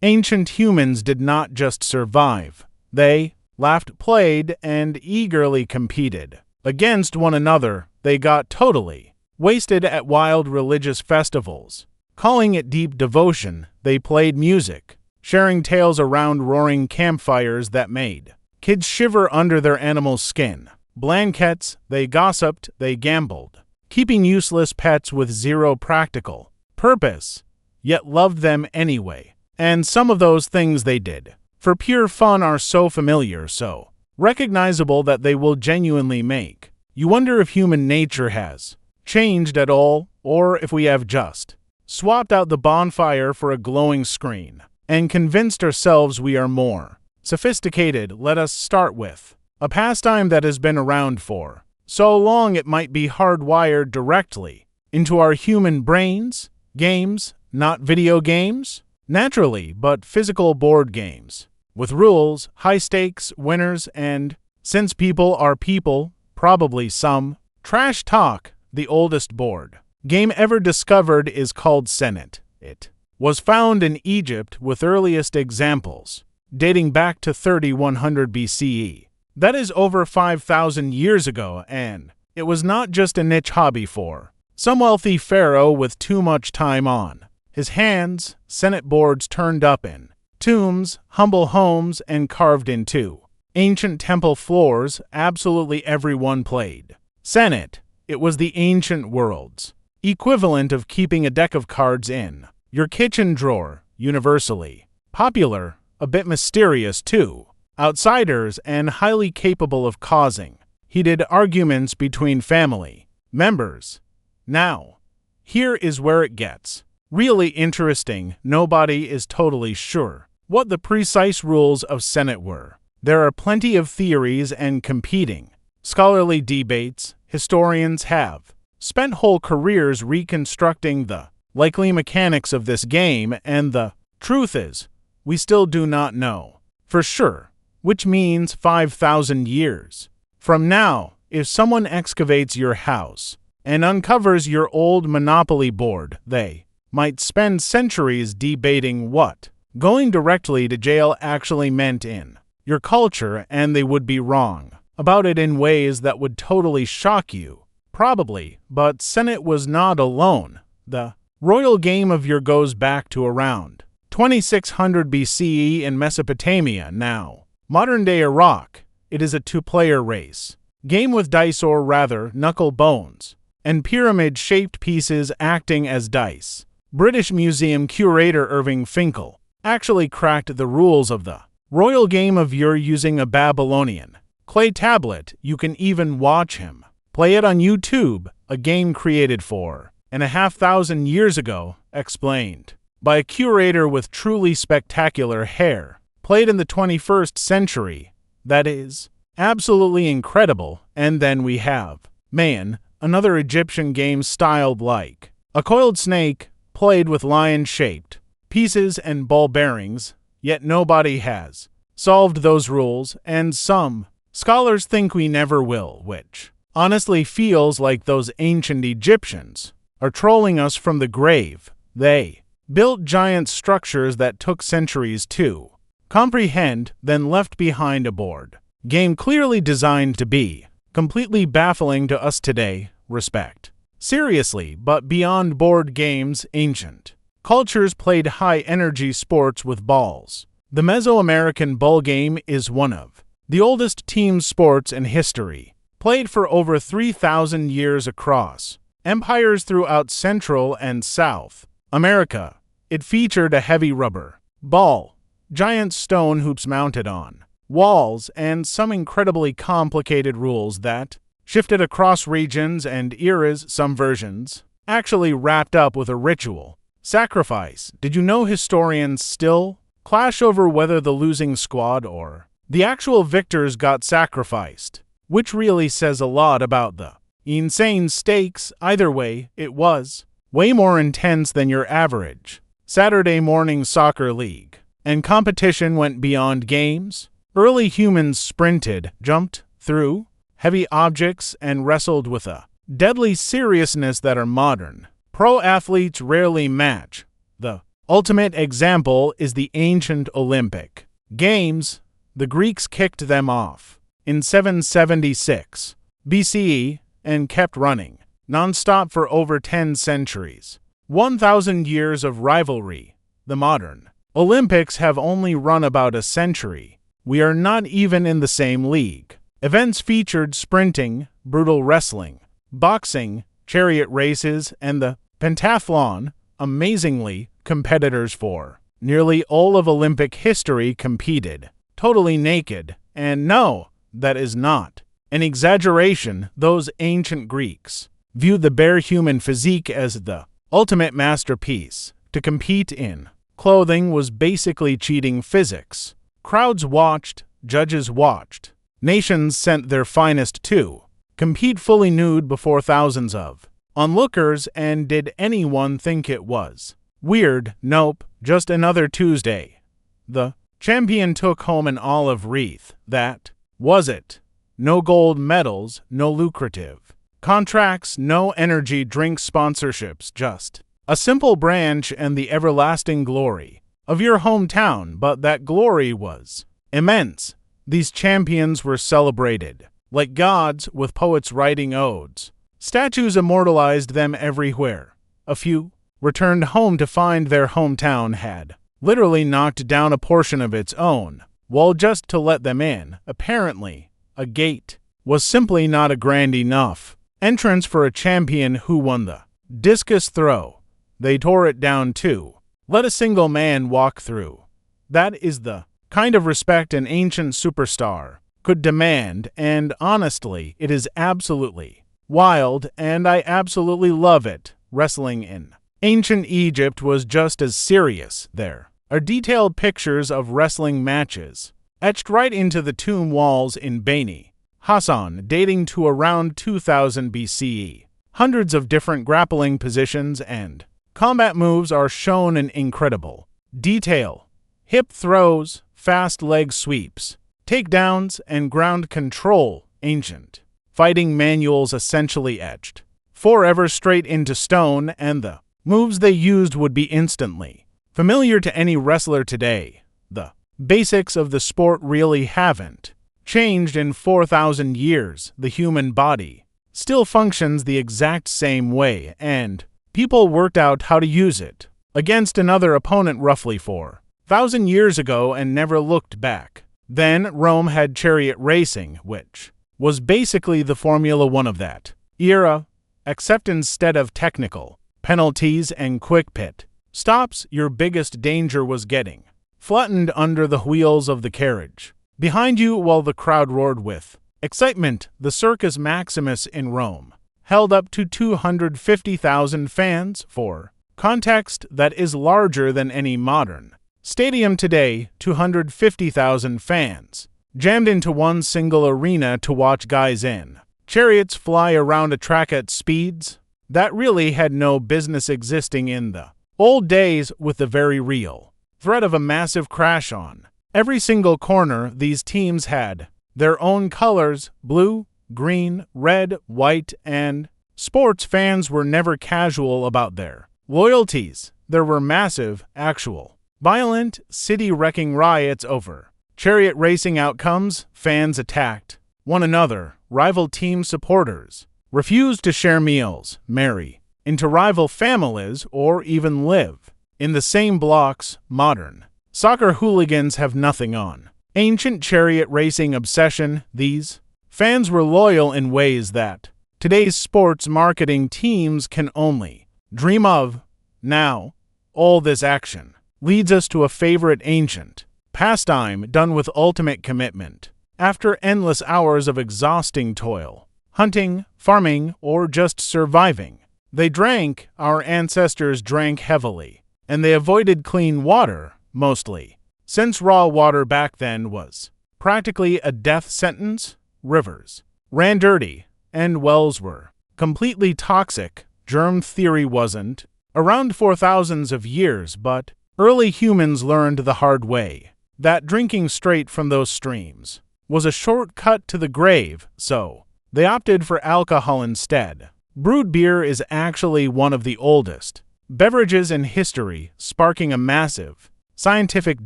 Ancient humans did not just survive. They laughed, played, and eagerly competed. Against one another, they got totally wasted at wild religious festivals. Calling it deep devotion, they played music, sharing tales around roaring campfires that made kids shiver under their animal skin. Blankets, they gossiped, they gambled, keeping useless pets with zero practical purpose, yet loved them anyway. And some of those things they did for pure fun are so familiar, so recognizable that they will genuinely make you wonder if human nature has changed at all, or if we have just swapped out the bonfire for a glowing screen and convinced ourselves we are more sophisticated. Let us start with a pastime that has been around for so long it might be hardwired directly into our human brains. Games, not video games, naturally, but physical board games, with rules, high stakes, winners, and, since people are people, probably some trash talk. The oldest board game ever discovered is called Senet. It was found in Egypt, with earliest examples dating back to 3100 BCE. That is over 5,000 years ago, and it was not just a niche hobby for some wealthy pharaoh with too much time on his hands. Senet boards turned up in tombs, humble homes, and carved into ancient temple floors. Absolutely everyone played Senet. It was the ancient world's equivalent of keeping a deck of cards in your kitchen drawer. Universally popular, a bit mysterious too, outsiders, and highly capable of causing heated arguments between family members. Now, here is where it gets really interesting. Nobody is totally sure what the precise rules of Senet were. There are plenty of theories and competing scholarly debates. Historians have spent whole careers reconstructing the likely mechanics of this game, and the truth is, we still do not know for sure, which means 5,000 years from now, if someone excavates your house and uncovers your old Monopoly board, they might spend centuries debating what going directly to jail actually meant in your culture, and they would be wrong about it in ways that would totally shock you, probably. But Senet was not alone. The royal game of year goes back to around 2600 BCE in Mesopotamia, now modern-day Iraq. It is a two-player race game with dice, or rather knuckle bones, and pyramid-shaped pieces acting as dice. British Museum curator Irving Finkel actually cracked the rules of the royal game of year using a Babylonian clay tablet. You can even watch him play it on YouTube, a game created 4,500 years ago, explained by a curator with truly spectacular hair, played in the 21st century. That is absolutely incredible. And then we have Mayan, another Egyptian game styled like a coiled snake, played with lion-shaped pieces and ball bearings, yet nobody has solved those rules, and some scholars think we never will, which honestly feels like those ancient Egyptians are trolling us from the grave. They built giant structures that took centuries to comprehend, then left behind a board game clearly designed to be completely baffling to us today. Respect. Seriously, but beyond board games, ancient cultures played high-energy sports with balls. The Mesoamerican ball game is one of the oldest team sports in history, played for over 3,000 years across empires throughout Central and South America. It featured a heavy rubber ball, giant stone hoops mounted on walls, and some incredibly complicated rules that shifted across regions and eras. Some versions actually wrapped up with a ritual sacrifice. Did you know historians still clash over whether the losing squad or the actual victors got sacrificed, which really says a lot about the insane stakes? Either way, it was way more intense than your average Saturday morning soccer league, and competition went beyond games. Early humans sprinted, jumped through heavy objects, and wrestled with a deadly seriousness that our modern pro athletes rarely match. The ultimate example is the ancient Olympic Games. The Greeks kicked them off in 776 BCE and kept running non-stop for over 10 centuries. 1,000 years of rivalry. The modern Olympics have only run about a century. We are not even in the same league. Events featured sprinting, brutal wrestling, boxing, chariot races, and the pentathlon. Amazingly, competitors for nearly all of Olympic history competed totally naked, and no, that is not an exaggeration. Those ancient Greeks viewed the bare human physique as the ultimate masterpiece. To compete in clothing was basically cheating physics. Crowds watched, judges watched, nations sent their finest to compete fully nude before thousands of onlookers, and did anyone think it was weird? Nope, just another Tuesday. The champion took home an olive wreath. That was it. No gold medals, no lucrative contracts, no energy drink sponsorships, just a simple branch and the everlasting glory of your hometown. But that glory was immense. These champions were celebrated like gods, with poets writing odes. Statues immortalized them everywhere. A few returned home to find their hometown had literally knocked down a portion of its own wall just to let them in. Apparently, a gate was simply not a grand enough entrance for a champion who won the discus throw. They tore it down too. Let a single man walk through. That is the kind of respect an ancient superstar could demand, and honestly, it is absolutely wild, and I absolutely love it. Wrestling in ancient Egypt was just as serious. There are detailed pictures of wrestling matches etched right into the tomb walls in Beni Hassan, dating to around 2000 BCE. Hundreds of different grappling positions and combat moves are shown in incredible detail. Hip throws, fast leg sweeps, takedowns, and ground control. Ancient fighting manuals essentially etched forever straight into stone, and the moves they used would be instantly familiar to any wrestler today. The basics of the sport really haven't changed in 4,000 years. The human body still functions the exact same way, and people worked out how to use it against another opponent roughly 4,000 years ago and never looked back. Then Rome had chariot racing, which was basically the Formula One of that era, except instead of technical penalties and quick pit stops, your biggest danger was getting flattened under the wheels of the carriage behind you while the crowd roared with excitement. The Circus Maximus in Rome held up to 250,000 fans. For context, that is larger than any modern stadium today. 250,000 fans jammed into one single arena to watch guys in chariots fly around a track at speeds that really had no business existing in the old days, with the very real threat of a massive crash on every single corner. These teams had their own colors: blue, green, red, white, and sports fans were never casual about their loyalties. There were massive, actual, violent, city-wrecking riots over chariot racing outcomes. Fans attacked one another. Rival team supporters refused to share meals, marry into rival families, or even live in the same blocks. Modern soccer hooligans have nothing on ancient chariot racing obsession. These fans were loyal in ways that today's sports marketing teams can only dream of. Now, all this action leads us to a favorite ancient pastime done with ultimate commitment. After endless hours of exhausting toil, hunting, farming, or just surviving, they drank. Our ancestors drank heavily, and they avoided clean water, mostly, since raw water back then was practically a death sentence. Rivers ran dirty, and wells were completely toxic. Germ theory wasn't around for thousands of years, but early humans learned the hard way that drinking straight from those streams was a shortcut to the grave, so they opted for alcohol instead. Brewed beer is actually one of the oldest beverages and history, sparking a massive scientific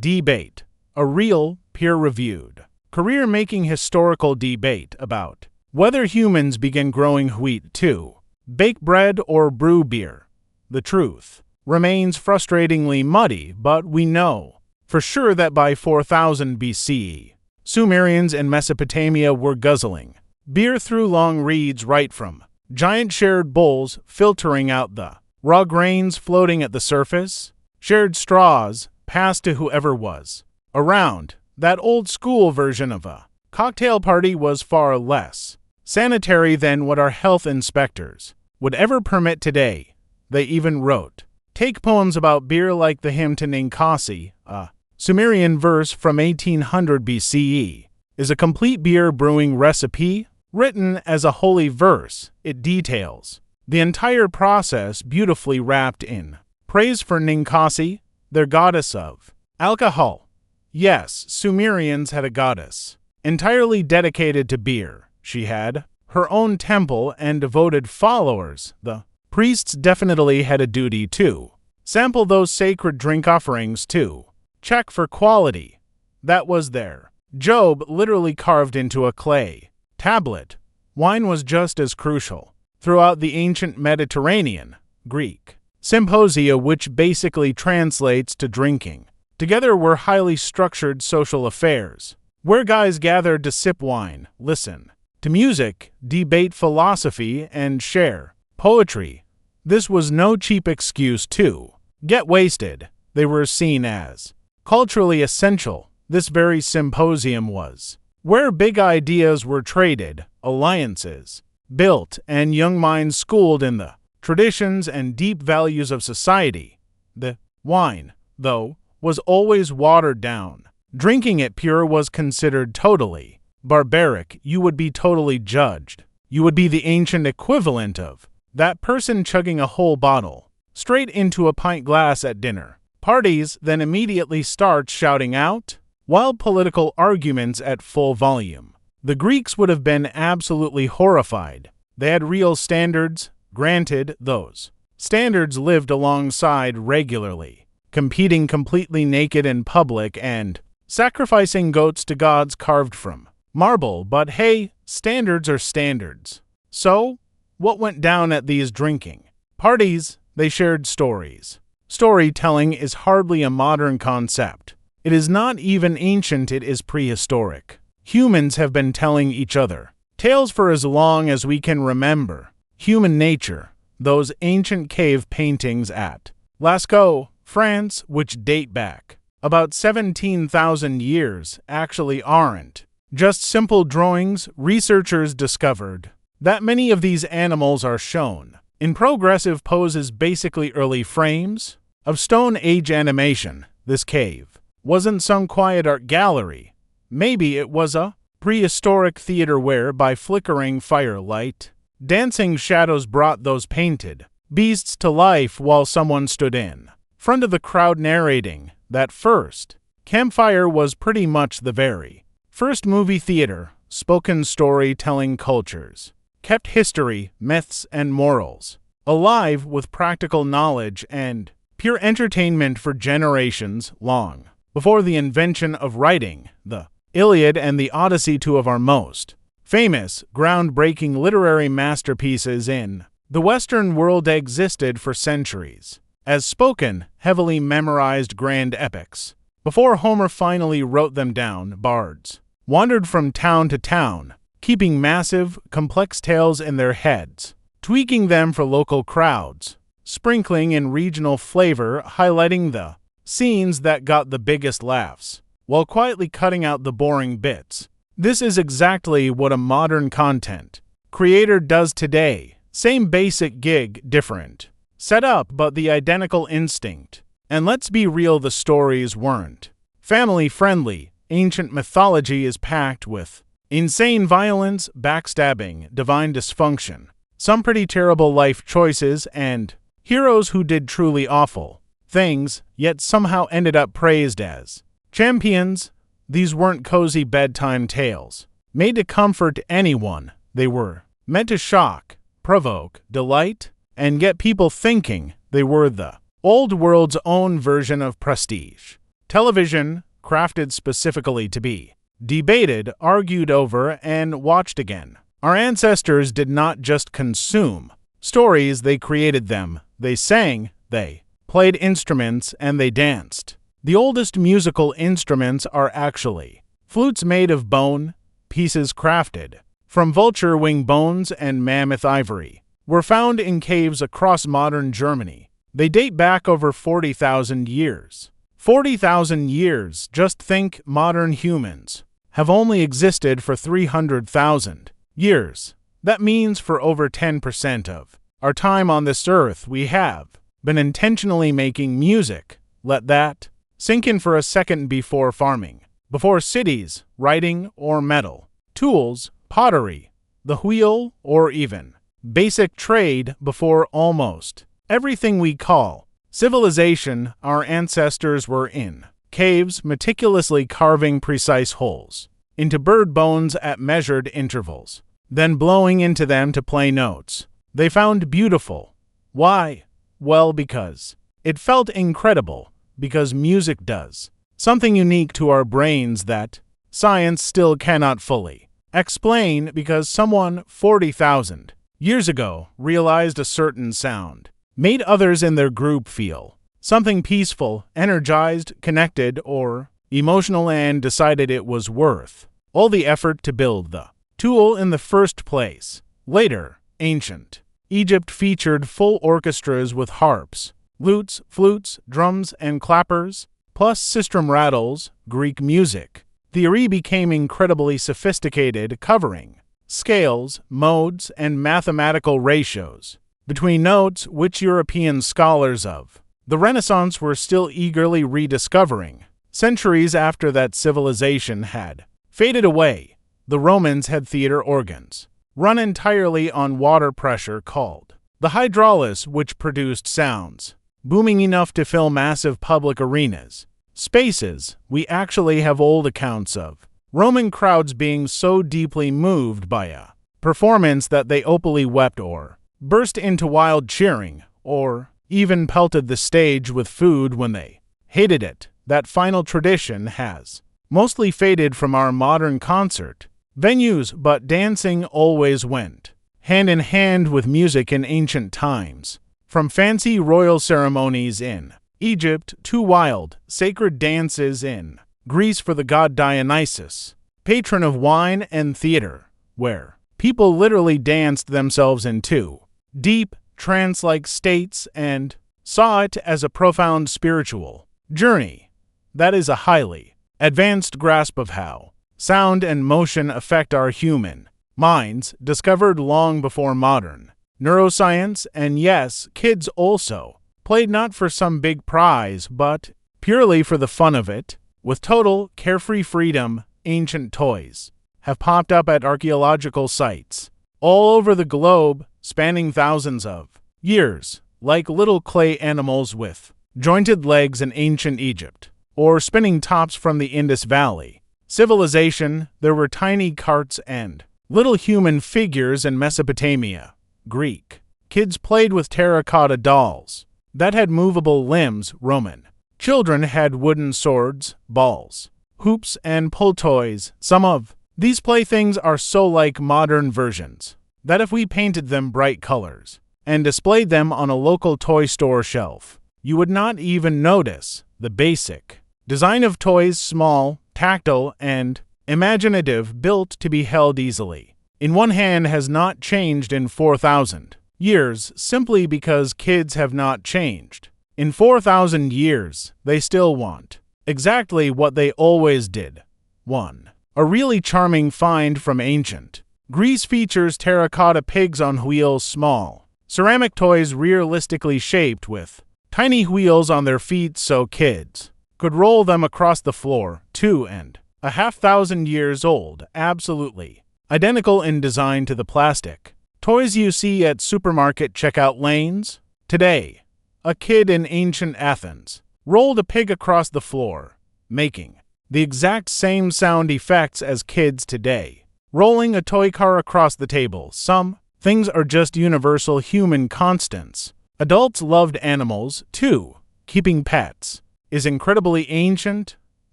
debate, a real, peer-reviewed, career-making historical debate about whether humans began growing wheat to bake bread or brew beer. The truth remains frustratingly muddy, but we know for sure that by 4000 BCE, Sumerians in Mesopotamia were guzzling beer through long reeds right from giant shared bowls, filtering out the raw grains floating at the surface. Shared straws passed to whoever was around. That old-school version of a cocktail party was far less sanitary than what our health inspectors would ever permit today. They even wrote take poems about beer like the hymn to Ninkasi, a Sumerian verse from 1800 BCE, is a complete beer brewing recipe. Written as a holy verse, it details the entire process beautifully wrapped in praise for Ninkasi, their goddess of alcohol. Yes, Sumerians had a goddess entirely dedicated to beer. She had her own temple and devoted followers. The priests definitely had a duty to sample those sacred drink offerings to check for quality. That was their job, literally carved into a clay tablet. Wine was just as crucial. Throughout the ancient Mediterranean, Greek symposia, which basically translates to drinking together, were highly structured social affairs, where guys gathered to sip wine, listen to music, debate philosophy, and share poetry. This was no cheap excuse to get wasted. They were seen as culturally essential. This very symposium was where big ideas were traded, alliances built, and young minds schooled in the traditions and deep values of society. The wine, though, was always watered down. Drinking it pure was considered totally barbaric. You would be totally judged. You would be the ancient equivalent of that person chugging a whole bottle straight into a pint glass at dinner parties, then immediately starts shouting out wild political arguments at full volume. The Greeks would have been absolutely horrified. They had real standards. Granted, those standards lived alongside regularly competing completely naked in public and sacrificing goats to gods carved from marble. But hey, standards are standards. So, what went down at these drinking parties? They shared stories. Storytelling is hardly a modern concept. It is not even ancient, it is prehistoric. Humans have been telling each other tales for as long as we can remember. Human nature, those ancient cave paintings at Lascaux, France, which date back about 17,000 years, actually aren't just simple drawings. Researchers discovered that many of these animals are shown in progressive poses, basically early frames of Stone Age animation. This cave wasn't some quiet art gallery. Maybe it was a prehistoric theater where, by flickering firelight, dancing shadows brought those painted beasts to life while someone stood in front of the crowd narrating. That first campfire was pretty much the very first movie theater. Spoken storytelling cultures kept history, myths, and morals alive with practical knowledge and pure entertainment for generations. Long before the invention of writing, the Iliad and the Odyssey, two of our most famous, groundbreaking literary masterpieces in the Western world, existed for centuries as spoken, heavily memorized grand epics. Before Homer finally wrote them down, bards wandered from town to town, keeping massive, complex tales in their heads, tweaking them for local crowds, sprinkling in regional flavor, highlighting the scenes that got the biggest laughs, while quietly cutting out the boring bits. This is exactly what a modern content creator does today. Same basic gig, different setup, but the identical instinct. And let's be real, the stories weren't family-friendly. Ancient mythology is packed with insane violence, backstabbing, divine dysfunction, some pretty terrible life choices, and heroes who did truly awful things, yet somehow ended up praised as champions. These weren't cozy bedtime tales made to comfort anyone. They were meant to shock, provoke, delight, and get people thinking. They were the old world's own version of prestige. Television, crafted specifically to be debated, argued over, and watched again. Our ancestors did not just consume stories, they created them. They sang, they played instruments, and they danced. The oldest musical instruments are actually flutes made of bone, pieces crafted from vulture wing bones and mammoth ivory, were found in caves across modern Germany. They date back over 40,000 years. 40,000 years, just think modern humans have only existed for 300,000 years. That means for over 10% of our time on this earth we have been intentionally making music. Let that sink in for a second. Before farming, before cities, writing, or metal tools, pottery, the wheel, or even basic trade, before almost everything we call civilization, our ancestors were in caves meticulously carving precise holes into bird bones at measured intervals, then blowing into them to play notes they found beautiful. Why? Well, because it felt incredible, because music does something unique to our brains that science still cannot fully explain, because someone 40,000 years ago realized a certain sound made others in their group feel something peaceful, energized, connected, or emotional, and decided it was worth all the effort to build the tool in the first place. Later, ancient Egypt featured full orchestras with harps, lutes, flutes, drums, and clappers, plus sistrum rattles. Greek music theory became incredibly sophisticated, covering scales, modes, and mathematical ratios between notes, which European scholars of the Renaissance were still eagerly rediscovering. Centuries after that civilization had faded away, the Romans had theater organs run entirely on water pressure called the hydraulis, which produced sounds booming enough to fill massive public arenas. Spaces, we actually have old accounts of Roman crowds being so deeply moved by a performance that they openly wept or burst into wild cheering, or even pelted the stage with food when they hated it. That final tradition has mostly faded from our modern concert venues, but dancing always went hand in hand with music in ancient times. From fancy royal ceremonies in Egypt to wild, sacred dances in Greece for the god Dionysus, patron of wine and theater, where people literally danced themselves into deep, trance-like states and saw it as a profound spiritual journey. That is a highly advanced grasp of how sound and motion affect our human minds, discovered long before modern neuroscience. And yes, kids also played not for some big prize, but purely for the fun of it. With total carefree freedom, ancient toys have popped up at archaeological sites all over the globe, spanning thousands of years, like little clay animals with jointed legs in ancient Egypt, or spinning tops from the Indus Valley civilization. There were tiny carts and little human figures in Mesopotamia. Greek kids played with terracotta dolls that had movable limbs. Roman children had wooden swords, balls, hoops, and pull toys. Some of these playthings are so like modern versions that if we painted them bright colors and displayed them on a local toy store shelf, you would not even notice. The basic design of toys, small, tactile, and imaginative, built to be held easily in one hand, has not changed in 4,000 years, simply because kids have not changed. In 4,000 years, they still want exactly what they always did. 1. A really charming find from ancient Greece features terracotta pigs on wheels, small ceramic toys realistically shaped with tiny wheels on their feet so kids could roll them across the floor. 2.5 years old, absolutely identical in design to the plastic toys you see at supermarket checkout lanes. Today, a kid in ancient Athens rolled a pig across the floor, making the exact same sound effects as kids today rolling a toy car across the table. Some things are just universal human constants. Adults loved animals, too. Keeping pets is incredibly ancient.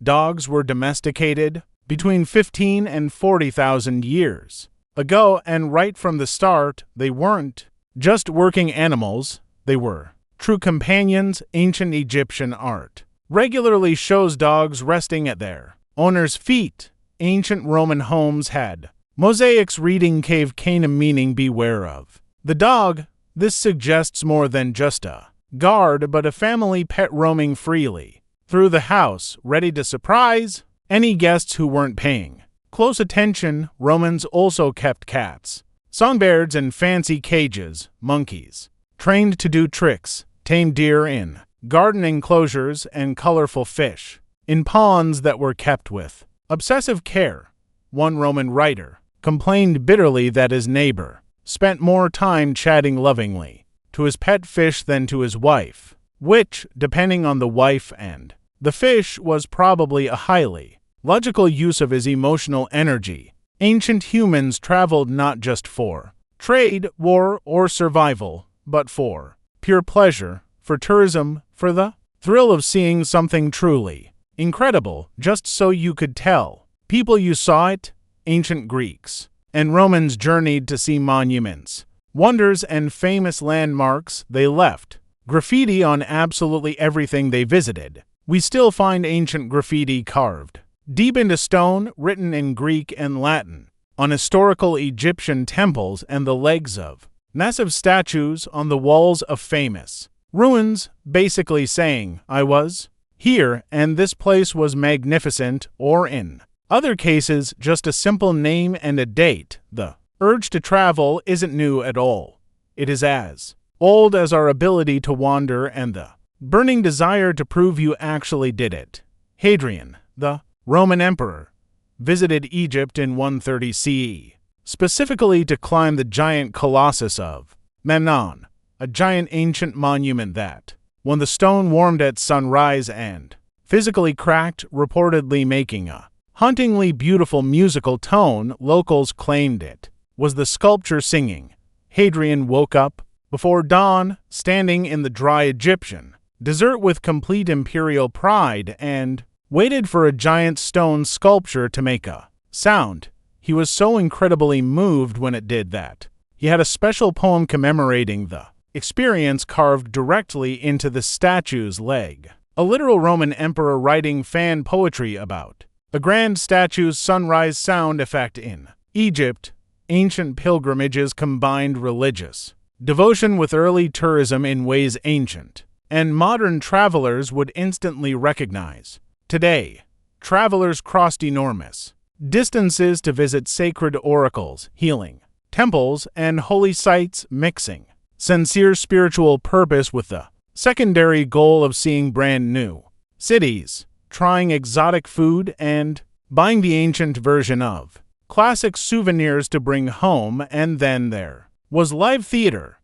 Dogs were domesticated between 15 and 40,000 years ago, and right from the start, they weren't just working animals, they were true companions. Ancient Egyptian art regularly shows dogs resting at their owner's feet. Ancient Roman homes had mosaics reading Cave Canem, meaning beware of the dog. This suggests more than just a guard, but a family pet roaming freely through the house, ready to surprise any guests who weren't paying close attention. Romans also kept cats, songbirds in fancy cages, monkeys trained to do tricks, tamed deer in garden enclosures, and colorful fish in ponds that were kept with obsessive care. One Roman writer complained bitterly that his neighbor spent more time chatting lovingly to his pet fish than to his wife, which, depending on the wife and the fish, was probably a highly logical use of his emotional energy. Ancient humans traveled not just for trade, war, or survival, but for pure pleasure, for tourism, for the thrill of seeing something truly incredible, just so you could tell people you saw it. Ancient Greeks and Romans journeyed to see monuments, wonders, and famous landmarks. They left graffiti on absolutely everything they visited. We still find ancient graffiti carved deep into stone, written in Greek and Latin, on historical Egyptian temples and the legs of massive statues on the walls of famous ruins, basically saying, I was here and this place was magnificent, or in other cases, just a simple name and a date. The urge to travel isn't new at all. It is as old as our ability to wander and the burning desire to prove you actually did it. Hadrian, the Roman emperor, visited Egypt in 130 CE, specifically to climb the giant Colossus of Memnon, a giant ancient monument that, when the stone warmed at sunrise and physically cracked, reportedly making a hauntingly beautiful musical tone, locals claimed it was the sculpture singing. Hadrian woke up before dawn, standing in the dry Egyptian desert with complete imperial pride, and waited for a giant stone sculpture to make a sound. He was so incredibly moved when it did that he had a special poem commemorating the experience carved directly into the statue's leg. A literal Roman emperor writing fan poetry about a grand statue's sunrise sound effect in Egypt. Ancient pilgrimages combined religious devotion with early tourism in ways ancient and modern travelers would instantly recognize. Today, travelers crossed enormous distances to visit sacred oracles, healing temples, and holy sites, mixing sincere spiritual purpose with the secondary goal of seeing brand new cities, trying exotic food, and buying the ancient version of classic souvenirs to bring home. And then there was live theater.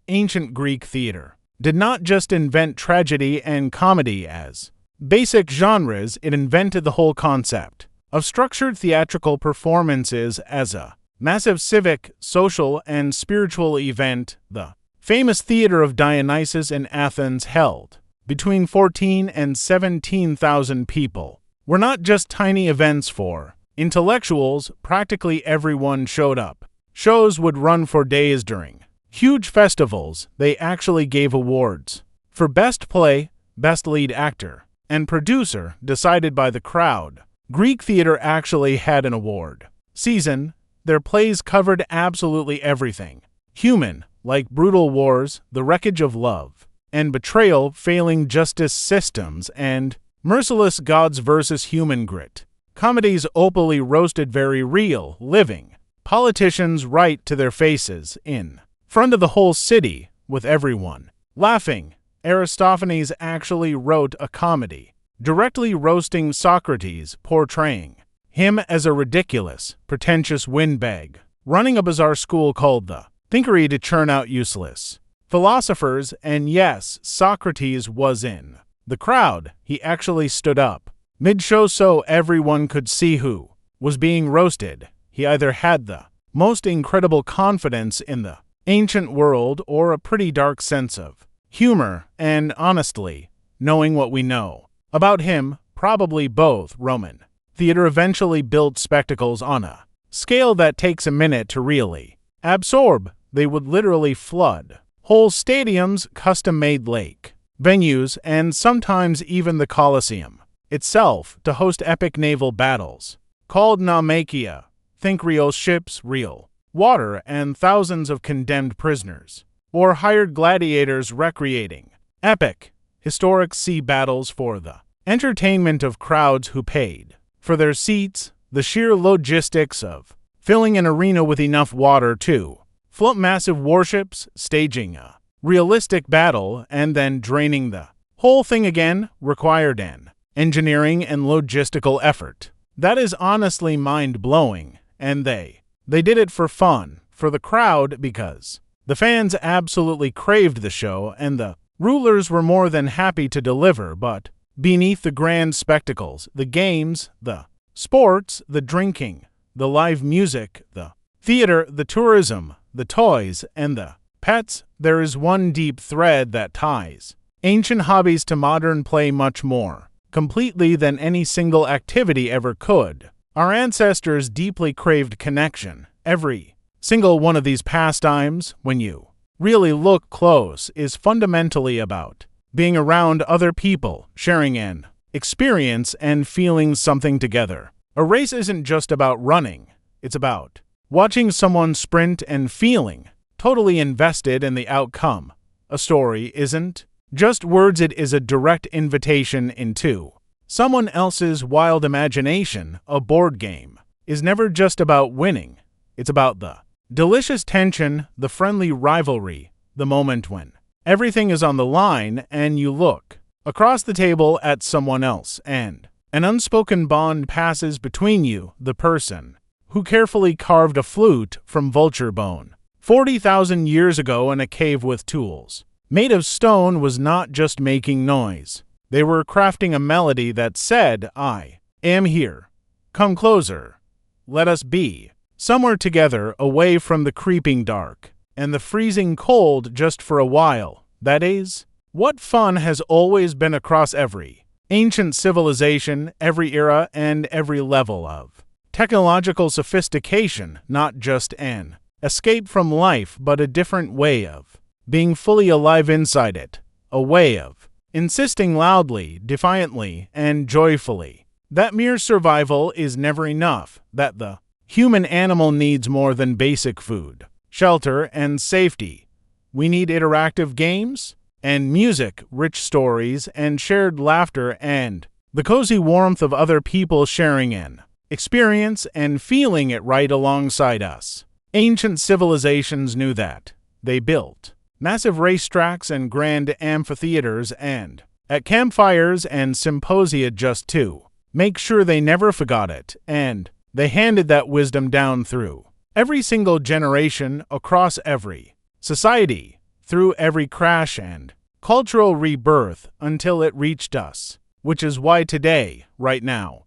Ancient Greek theater did not just invent tragedy and comedy as basic genres, it invented the whole concept of structured theatrical performances as a massive civic, social, and spiritual event. The famous Theater of Dionysus in Athens held between 14 and 17,000 people. Were not just tiny events for intellectuals, practically everyone showed up. Shows would run for days during huge festivals. They actually gave awards for Best Play, Best Lead Actor, and Producer, decided by the crowd. Greek theater actually had an award season. Their plays covered absolutely everything human, like brutal wars, the wreckage of love and betrayal, failing justice systems, and merciless gods versus human grit. Comedies openly roasted very real, living politicians right to their faces, in front of the whole city, with everyone laughing. Aristophanes actually wrote a comedy directly roasting Socrates, portraying him as a ridiculous, pretentious windbag, running a bizarre school called the Thinkery to churn out useless philosophers. And yes, Socrates was in the crowd. He actually stood up mid-show so everyone could see who was being roasted. He either had the most incredible confidence in the ancient world or a pretty dark sense of humor, and honestly, knowing what we know. About him, probably both Roman. Theater eventually built spectacles on a scale that takes a minute to really absorb. They would literally flood whole stadiums, custom-made lake venues, and sometimes even the Colosseum itself to host epic naval battles. Called Naumachia, think real ships, real water, and thousands of condemned prisoners, or hired gladiators recreating epic, historic sea battles for the entertainment of crowds who paid for their seats. The sheer logistics of filling an arena with enough water to float massive warships, staging a realistic battle, and then draining the whole thing again required an engineering and logistical effort that is honestly mind-blowing, and they did it for fun, for the crowd, because the fans absolutely craved the show and the rulers were more than happy to deliver. But beneath the grand spectacles, the games, the sports, the drinking, the live music, the theater, the tourism, the toys, and the pets, there is one deep thread that ties ancient hobbies to modern play much more completely than any single activity ever could. Our ancestors deeply craved connection. Every single one of these pastimes, when you really look close, is fundamentally about being around other people, sharing an experience, and feeling something together. A race isn't just about running, it's about watching someone sprint and feeling totally invested in the outcome. A story isn't just words, it is a direct invitation into someone else's wild imagination. A board game is never just about winning, it's about the delicious tension, the friendly rivalry, the moment when everything is on the line and you look across the table at someone else and an unspoken bond passes between you. The person who carefully carved a flute from vulture bone 40,000 years ago in a cave with tools made of stone was not just making noise. They were crafting a melody that said, "I am here. Come closer. Let us be somewhere together, away from the creeping dark and the freezing cold just for a while." That is what fun has always been across every ancient civilization, every era, and every level of technological sophistication, not just an escape from life, but a different way of being fully alive inside it, a way of insisting loudly, defiantly, and joyfully that mere survival is never enough, that the human animal needs more than basic food, shelter, and safety. We need interactive games and music, rich stories, and shared laughter, and the cozy warmth of other people sharing an experience and feeling it right alongside us. Ancient civilizations knew that. They built massive racetracks and grand amphitheaters and at campfires and symposia just to make sure they never forgot it, and they handed that wisdom down through every single generation, across every society, through every crash and cultural rebirth until it reached us, which is why today, right now,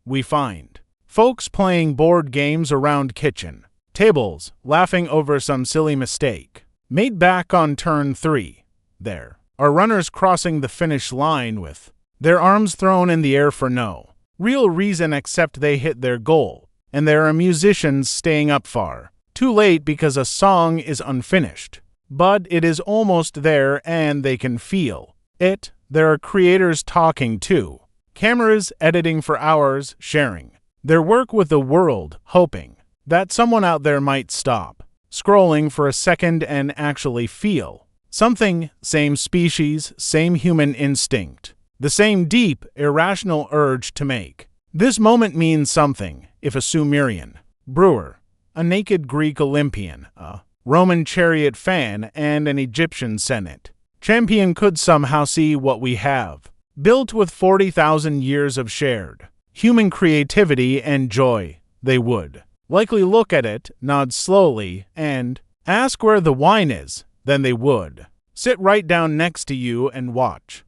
we find folks playing board games around kitchen tables, laughing over some silly mistake made back on turn 3. There are runners crossing the finish line with their arms thrown in the air for no real reason except they hit their goal, and there are musicians staying up far too late because a song is unfinished, but it is almost there and they can feel it. There are creators talking too, cameras editing for hours, sharing their work with the world, hoping that someone out there might stop scrolling for a second and actually feel something. Same species, same human instinct, the same deep, irrational urge to make this moment mean something. If a Sumerian brewer, a naked Greek Olympian, a Roman chariot fan, and an Egyptian Senate champion could somehow see what we have built with 40,000 years of shared human creativity and joy, they would likely look at it, nod slowly, and ask where the wine is. Then they would sit right down next to you and watch